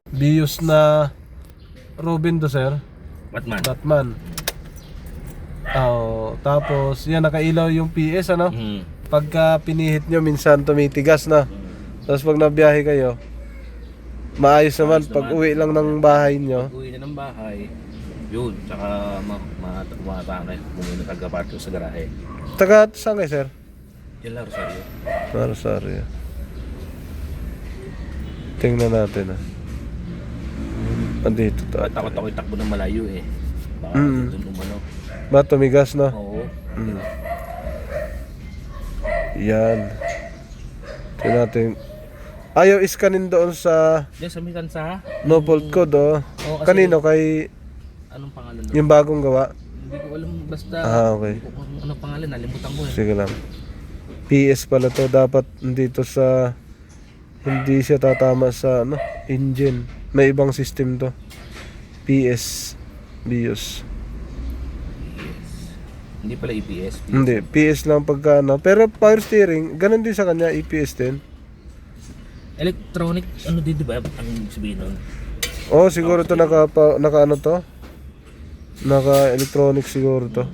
BIOS na Robin to, sir. Batman. Oh, tapos yan, nakailaw yung PS, ano? Pagka pinihit nyo, minsan tumitigas na. Tapos pag nabiyahe kayo, maayos naman. Pag uwi lang ng bahay nyo. Pag uwi na ng bahay, yun, tsaka matatangay kung may nagkagaparto sa garahe. Taga saan kayo, sir? Yan lang, Rosario. Rosario. Tingnan natin, ah. Andito to. Takot ako itakbo ng malayo eh. Baka doon umano. Ba, tumigas na? Oo. Yan. Tingnan natin. Ayaw iskanin doon sa Diyan sa Mikansa. no fault code, oh. Oo, kasi- Kanino? Kay Anong pangalan doon? yung bagong gawa? Hindi ko alam, basta Okay. kung anong pangalan, nalimutan ko eh. Sige lang. PS pala to. Dapat dito sa... Hindi siya tatama sa ano, engine. May ibang system to. PS. BIOS. Hindi pala EPS. Hindi. PS lang pagka ano. Pero power steering, ganun din sa kanya. EPS din. Electronic, ano din diba ang sabihin nun? Oh, siguro to naka ano to? Naka electronic siguro to.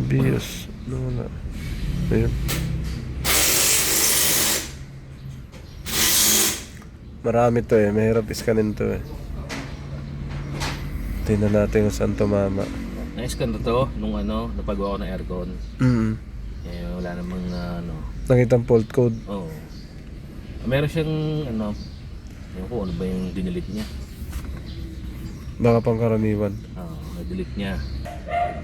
BIOS. Wala. Ayun. Marami to eh. Mahirap iskanin to eh. Tingnan natin kung saan tumama. Na-scan na to nung ano, napagawa ko ng aircon. Eh, wala namang ano. Nakitang fault code. Oo. Meron siyang ano, yung ko ano ba yung dinelete niya. Baka pangkaraniwan. Oo, na-delete niya.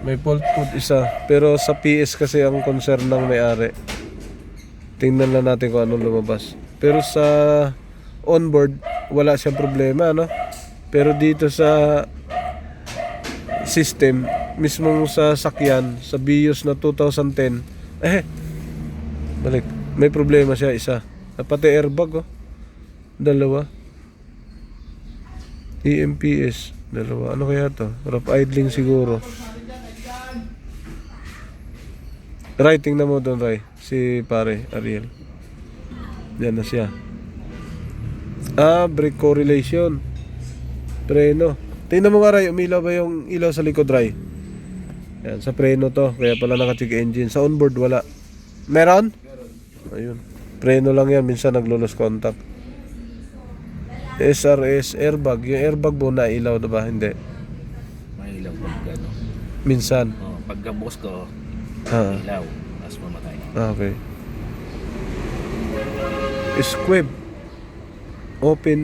May fault code isa. Pero sa PS kasi ang concern ng may-ari. Tingnan lang natin kung anong lumabas. Pero sa onboard, wala siyang problema, no? Pero dito sa system, mismong sa sakyan, sa BIOS na 2010, balik. May problema siya, isa. Pati airbag, oh. Dalawa. EMPS, dalawa. Ano kaya to? Rough idling siguro. Ray, tingnan mo doon, Ray. Si pare, Ariel. Yan na siya. Brake correlation. Preno. Tingnan mo nga, Ray, umilaw ba yung ilaw sa likod, Ray? Yan, sa preno to. Kaya pala naka-check engine. Sa onboard, wala. Meron? Ayun. Preno lang yan. Minsan naglo-lose contact. SRS airbag. Yung airbag mo na ilaw na ba? Hindi. May ilaw pag ano. Minsan. Oh, pagka-boss ko, ilaw. Tapos mamatay. Okay. Squib. Open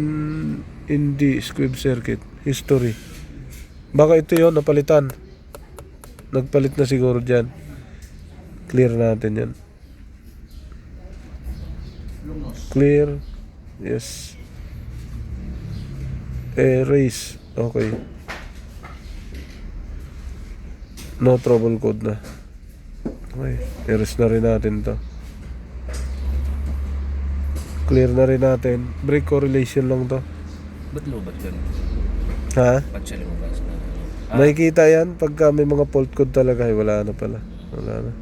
in the squib circuit. History. Baka ito yon napalitan. Nagpalit na siguro dyan. Clear natin yan. Clear. Yes. Erase. Okay. No trouble code na. Okay. Erase na rin natin to. Clear na rin natin. Brake correlation lang to. Ba't lubat yan? Ha? Ba't siya lumabas na? Makikita yan pagka may mga fault code talaga. Ay, wala na pala. Wala na.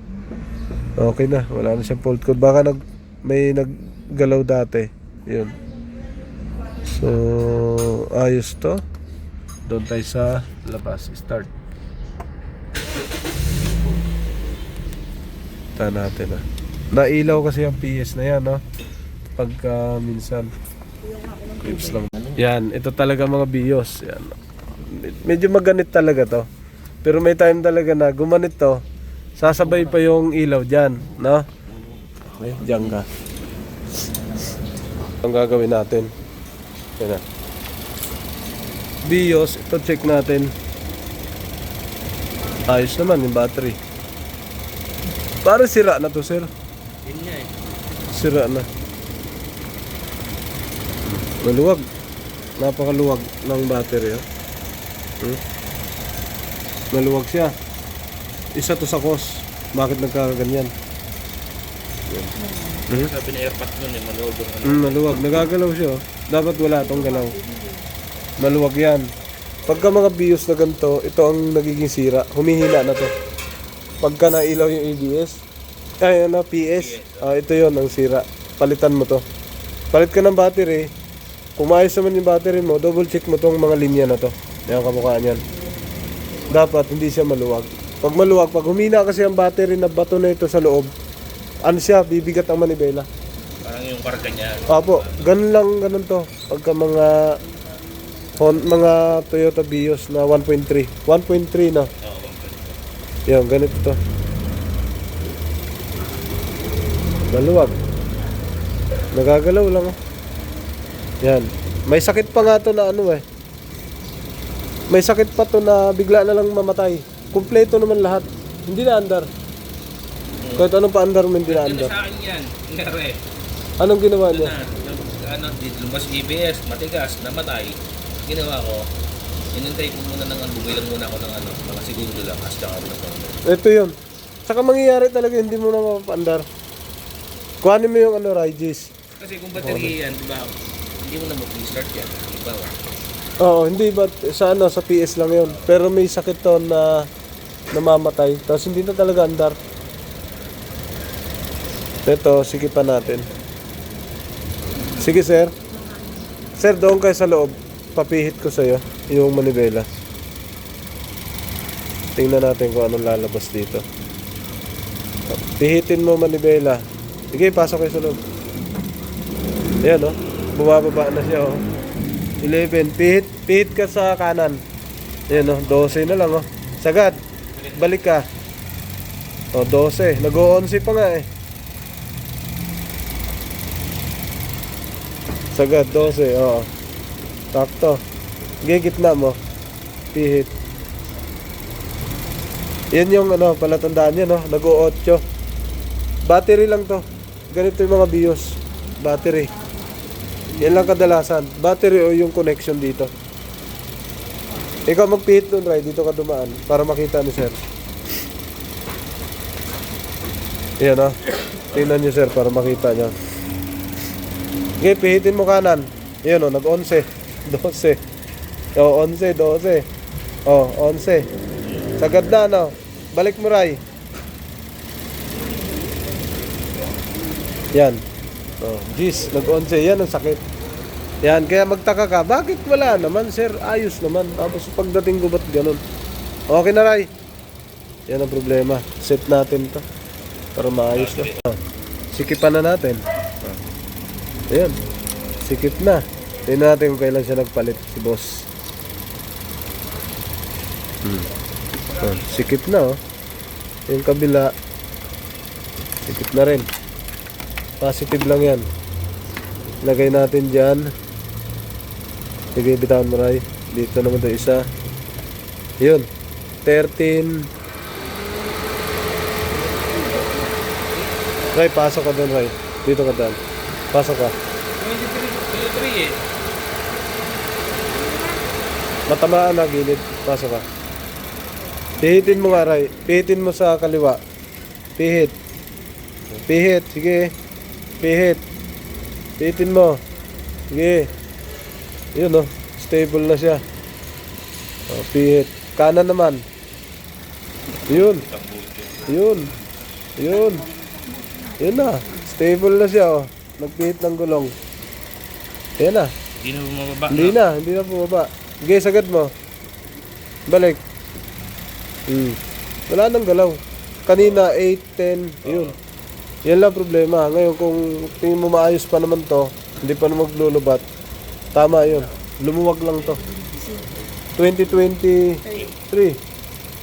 Okay na. Wala na siyang fault code. Baka may naggalaw dati. Yun. So, ayos to. Doon tayo sa labas. Start. Taan natin, nailaw kasi ang PS na yan, no? Pagka minsan clips lang. Yan, ito talaga mga BIOS. Yan. Medyo maganit talaga to. Pero may time talaga na gumanit to, sasabay pa yung ilaw dyan, no? Okay, dyan ka. Ang gagawin natin. Yan na. BIOS, ito check natin. Ayos naman yung battery. Parang sira na to, sir. Yun nga eh. Sira na. Maluwag. Napakaluwag ng battery. Maluwag siya. Isa to sa cause. Bakit nagkakaganyan? Sabi na airpat nun eh, maluwag yung ano. Maluwag. Nagagalaw siya. Dapat wala tong galaw. Maluwag yan. Pagka mga BIOS na ganito, ito ang nagiging sira. Humihina na to. pagka nailaw yung ABS. Ay, ano, PS. Ito yon ang sira. Palitan mo to. Palit ka ng battery. Kung maayos naman yung battery mo, double check mo tong mga linya na to. Yan kamukha niyan. Dapat hindi siya maluwag. Pag maluwag, pag humina kasi ang battery na bato na ito sa loob, ano siya, bibigat ang manibela. Parang yung karga niya. Opo, ganun to. Pagka mga Toyota Vios na 1.3. 1.3 na. Yan, ganito to. Maluwag. Nagagalaw lang oh. Yan. May sakit pa nga to na ano eh. May sakit pa to na bigla na lang mamatay. Kumpleto naman lahat. Hindi na andar. Kahit anong pa-andar mo hindi na andar. Sa akin yan. Ngare. Anong ginawa niya? Lumas ABS, matigas, namatay. Ginawa ko, inintay ko muna ng bumili lang muna ako ng mga segundo lang, as tsaka rin ako. Ito yun. Saka mangyayari talaga, hindi mo na mapapaandar. Kuhanin mo yung Rigis. Kasi kung battery yan, diba, hindi mo na mag-start yan. Diba? Oo, hindi ba sa PS lang yun. Pero may sakit to na namamatay. Tapos hindi na talaga andar. Ito, sige pa natin. Sige sir. Sir, doon kayo sa loob. Papihit ko sa'yo yung manibela. Tingnan natin kung anong lalabas dito. Pihitin mo manibela. Sige, pasok kayo sa loob. Ayan, oh. Bumababa na siya, oh. 11. Pihit ka sa kanan. Ayan, oh. 12 na lang, oh. Sagad. Balik ka. Oh, 12. Nag-11 pa nga, eh. Sagad, 12, oo. Sakto. Sige, gitna mo. Pihit. Yan yung palatandaan yan, no? Nag-8. Battery lang to. Ganito yung mga BIOS. Battery. Yan lang kadalasan. Battery o yung connection dito. Ikaw magpihit dun, Ray. Dito ka dumaan. Para makita ni sir. Yan, no? Tingnan nyo, sir, para makita nyo. Okay, pihitin mo kanan. Ayan o, nag-11. 12. O, 11, 12. O, 11. Sagad na, no? Balik mo, Ray. Yan. O, jeez, nag-11. Yan ang sakit. Yan, kaya magtaka ka. Bakit wala naman, sir? Ayos naman. Tapos pagdating ko, ba't ganun? Okay na, Ray. Yan ang problema. Set natin to para maayos na. Sikipan na natin. Ayan. Sikip na. Tingnan natin kung kailan siya nagpalit si boss. Sikip na, oh. Yung kabila. Sikip na rin. Positive lang yan. Lagay natin dyan. Sige, bitawan mo, Ray. Dito naman ito isa. Yun. 13. Ray, pasok ka doon, Ray. Dito ka doon. Pasok ka. 23 eh. Matamaan na gilid. Pasok ka. Pihitin mo nga, Ray. Pihitin mo sa kaliwa. Pihit. Pihit. Sige. Pihit. Pihitin mo. Sige. Yun, oh. Stable na siya. Oh, pihit. Kanan naman. Yun. Yun. Yun. Yun na. Stable na siya, oh. Nagpihit ng gulong. Ayan na. Hindi na bumababa. Hindi na bumaba. Sige, sagad mo. Balik. Wala nang galaw. Kanina, 8, 10, yun. Yan lang problema. Ngayon, kung tingin mo maayos pa naman to, hindi pa na maglulubat, tama yun. Lumuwag lang to. 2023.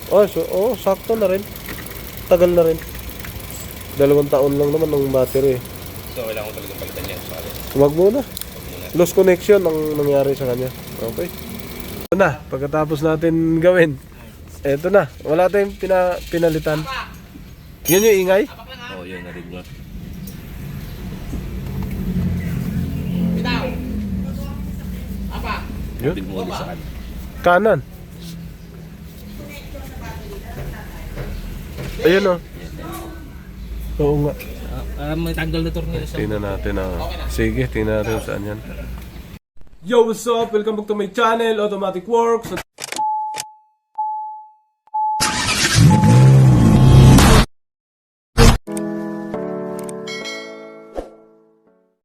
Oh, sakto na rin. Tagal na rin. 2 taon lang naman ng battery. So, kailangan ko talaga palitan yan. Huwag muna. Lost connection ang nangyari sa kanya. Okay. Ito na. Pagkatapos natin gawin. Ito na. Wala tayong pinalitan. Yun yung ingay? Oo, yun. Narig mo. Yun. Narig mo ulit saan. Kanan. Ayun o. Oo nga. May tanggal na tornilyo sa... Tingnan natin. Sige, tingnan natin saan yan. Yo, what's up? Welcome back to my channel, Automatic Works. At